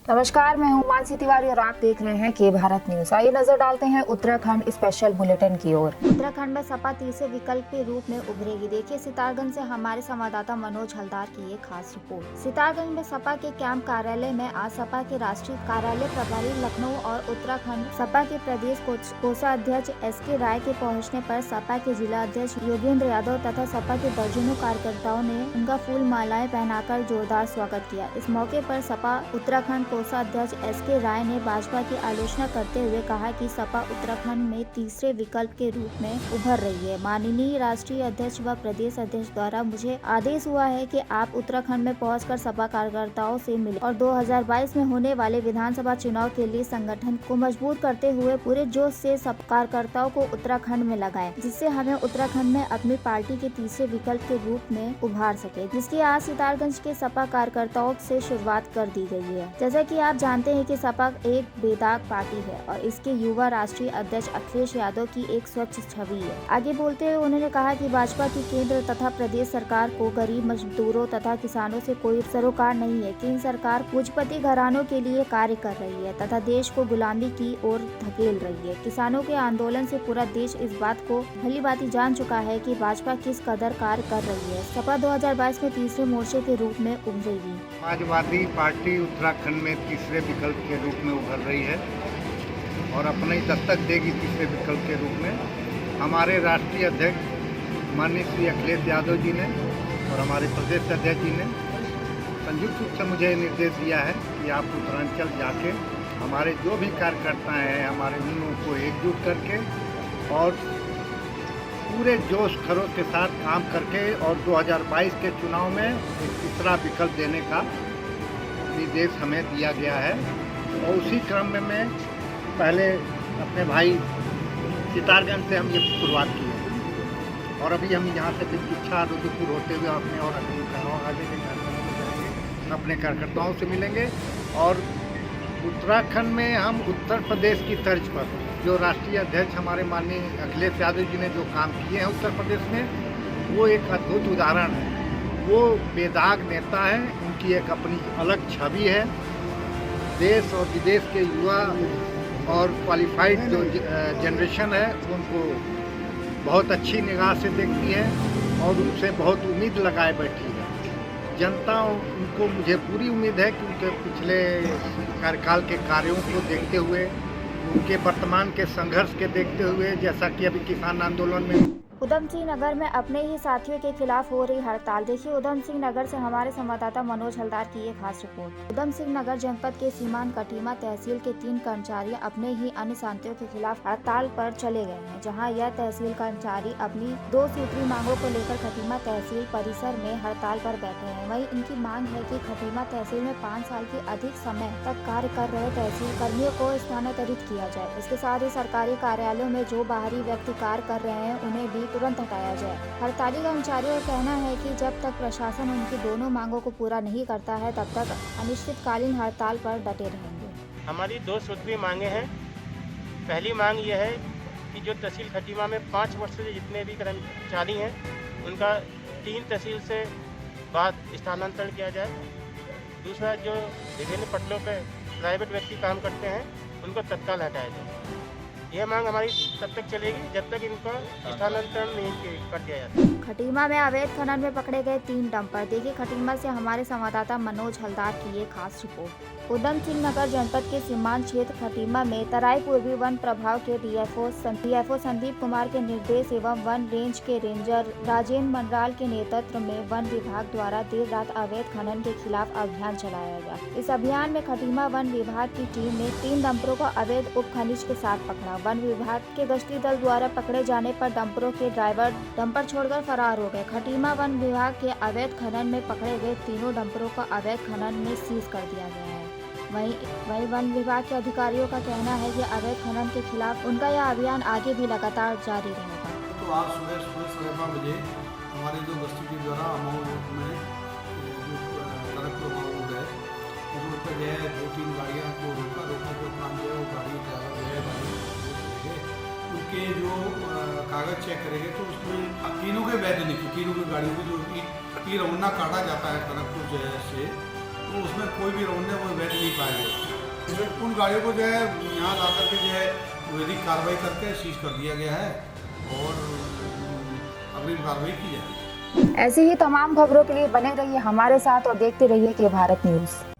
नमस्कार, मैं हूं मानसी तिवारी और आप देख रहे हैं के भारत न्यूज। आइए नजर डालते हैं उत्तराखंड स्पेशल बुलेटिन की ओर। उत्तराखंड में सपा तीसरे विकल्प के रूप में उभरेगी। देखिए सितारगंज से हमारे संवाददाता मनोज हलदार की एक खास रिपोर्ट। सितारगंज में सपा के कैंप कार्यालय में आज सपा के राष्ट्रीय कार्यालय प्रभारी लखनऊ और उत्तराखंड सपा के प्रदेश कोषाध्यक्ष SK राय के पहुँचने पर सपा के जिला अध्यक्ष योगेंद्र यादव तथा सपा के दर्जनों कार्यकर्ताओं ने उनका फूल मालाएं पहनाकर जोरदार स्वागत किया। इस मौके पर सपा उत्तराखंड कोषाध्यक्ष SK राय ने भाजपा की आलोचना करते हुए कहा कि सपा उत्तराखंड में तीसरे विकल्प के रूप में उभर रही है। माननीय राष्ट्रीय अध्यक्ष व प्रदेश अध्यक्ष द्वारा मुझे आदेश हुआ है कि आप उत्तराखंड में पहुंचकर सपा कार्यकर्ताओं से मिले और 2022 में होने वाले विधानसभा चुनाव के लिए संगठन को मजबूत करते हुए पूरे जोश से सब कार्यकर्ताओं को उत्तराखंड में लगाएं, जिससे हमें उत्तराखंड में अपनी पार्टी के तीसरे विकल्प के रूप में उभार सके, जिसकी आज सितारगंज के सपा कार्यकर्ताओं से शुरुआत कर दी गई है। जैसा कि आप जानते हैं कि सपा एक बेदाग पार्टी है और इसके युवा राष्ट्रीय अध्यक्ष अखिलेश यादव की एक स्वच्छ छवि है। आगे बोलते हुए उन्होंने कहा कि भाजपा की केंद्र तथा प्रदेश सरकार को गरीब मजदूरों तथा किसानों से कोई सरोकार नहीं है। केंद्र सरकार पूंजीपति घरानों के लिए कार्य कर रही है तथा देश को गुलामी की ओर धकेल रही है। किसानों के आंदोलन से पूरा देश इस बात को भली भांति जान चुका है कि भाजपा किस कदर कार्य कर रही है। सपा 2022 में तीसरे मोर्चे के रूप में उभरेगी। समाजवादी पार्टी उत्तराखंड में तीसरे विकल्प के रूप में उभर रही है और अपनी दस्तक देगी तीसरे विकल्प के रूप में। हमारे राष्ट्रीय अध्यक्ष माननीय श्री अखिलेश यादव जी ने और हमारे प्रदेश अध्यक्ष जी ने संयुक्त रूप से मुझे निर्देश दिया है कि आप उत्तरांचल जाके हमारे जो भी कार्यकर्ता हैं हमारे उन लोगों को एकजुट करके और पूरे जोश खरोश के साथ काम करके और 2022 के चुनाव में एक तीसरा विकल्प देने का निर्देश हमें दिया गया है। और उसी क्रम में मैं पहले अपने भाई सितारगंज से हम ये शुरुआत की है और अभी हम यहाँ से इच्छा रुद्रपुर होते हुए अपने और आगे के कार्यक्रमों में जाएंगे, अपने कार्यकर्ताओं से मिलेंगे और उत्तराखंड में हम उत्तर प्रदेश की तर्ज पर जो राष्ट्रीय अध्यक्ष हमारे माननीय अखिलेश यादव जी ने जो काम किए हैं उत्तर प्रदेश में, वो एक अद्भुत उदाहरण है। वो बेदाग नेता है, उनकी एक अपनी अलग छवि है। देश और विदेश के युवा और क्वालिफाइड जो जनरेशन है उनको बहुत अच्छी निगाह से देखती है और उनसे बहुत उम्मीद लगाए बैठी है। जनता उनको, मुझे पूरी उम्मीद है कि उनके पिछले कार्यकाल के कार्यों को देखते हुए, उनके वर्तमान के संघर्ष के देखते हुए, जैसा कि अभी किसान आंदोलन में उधम सिंह नगर में अपने ही साथियों के खिलाफ हो रही हड़ताल। देखिए उधम सिंह नगर से हमारे संवाददाता मनोज हलदार की एक खास रिपोर्ट। उधम सिंह नगर जनपद के सीमांत कटीमा तहसील के 3 कर्मचारी अपने ही अन्य साथियों के खिलाफ हड़ताल पर चले गए हैं, जहां यह तहसील कर्मचारी अपनी 2 सूत्री मांगों को लेकर खटीमा तहसील परिसर में हड़ताल पर बैठे हैं। वहीं इनकी मांग है कि खटीमा तहसील में 5 साल के अधिक समय तक कार्य कर रहे तहसील कर्मियों को स्थानांतरित किया जाए। इसके साथ ही सरकारी कार्यालयों में जो बाहरी व्यक्ति कार्य कर रहे हैं उन्हें भी तुरंत हटाया जाए। हड़ताली कर्मचारियों का कहना है कि जब तक प्रशासन उनकी दोनों मांगों को पूरा नहीं करता है तब तक अनिश्चितकालीन हड़ताल पर डटे रहेंगे। हमारी 2 सूत्री मांगे हैं। पहली मांग यह है कि जो तहसील खटीमा में 5 वर्ष से जितने भी कर्मचारी हैं उनका 3 तहसील से बाद स्थानांतरण किया जाए। दूसरा, जो विभिन्न पटलों पर प्राइवेट व्यक्ति काम करते हैं उनको तत्काल हटाया जाए। यह मांग हमारी तब तक चलेगी जब तक इनका स्थानांतरण नहीं कर दिया जाता। खटीमा में अवैध खनन में पकड़े गए 3 डंपर। देखिए खटीमा से हमारे संवाददाता मनोज हलदार की एक खास रिपोर्ट। उधम सिंह नगर जनपद के सीमांत क्षेत्र खटीमा में तराई पूर्वी वन प्रभाग के डीएफओ संदीप कुमार के निर्देश एवं वन रेंज के रेंजर राजेंद्र मंडराल के नेतृत्व में वन विभाग द्वारा देर रात अवैध खनन के खिलाफ अभियान चलाया गया। इस अभियान में खटीमा वन विभाग की टीम ने 3 डंपरों को अवैध उप खनिज के साथ पकड़ा। वन विभाग के गश्ती दल द्वारा पकड़े जाने पर डंपरों के ड्राइवर डंपर छोड़कर फरार हो गए। खटीमा वन विभाग के अवैध खनन में पकड़े गए तीनों डंपरों को अवैध खनन में सीज कर दिया गया है। वहीं वन विभाग के अधिकारियों का कहना है कि अवैध खनन के खिलाफ उनका यह अभियान आगे भी लगातार जारी रहेगा। तो आज सुबह 9:30 बजे हमारे जो गश्ती के द्वारा अमाउंट में सड़क पर हो गए, रोड पर जो है 2-3 गाड़ियाँ को रोका के काम जो है वो गाड़ी ड्राइवर जो है उनके जो कागज़ चेक करेंगे तो उसमें तीनों के वैध नहीं, तीनों की गाड़ियों को जो ई रवन्ना काटा जाता है खड़गपुर से तो उसमें कोई भी रोने वो वैध नहीं पाए गए। उन गाड़ियों को जो है यहाँ ला करके जो है वैधिक कार्रवाई करके सीज कर दिया गया है और अगली कार्रवाई की जाएगी। ऐसी ही तमाम खबरों के लिए बने रहिए हमारे साथ और देखते रहिए के भारत न्यूज़।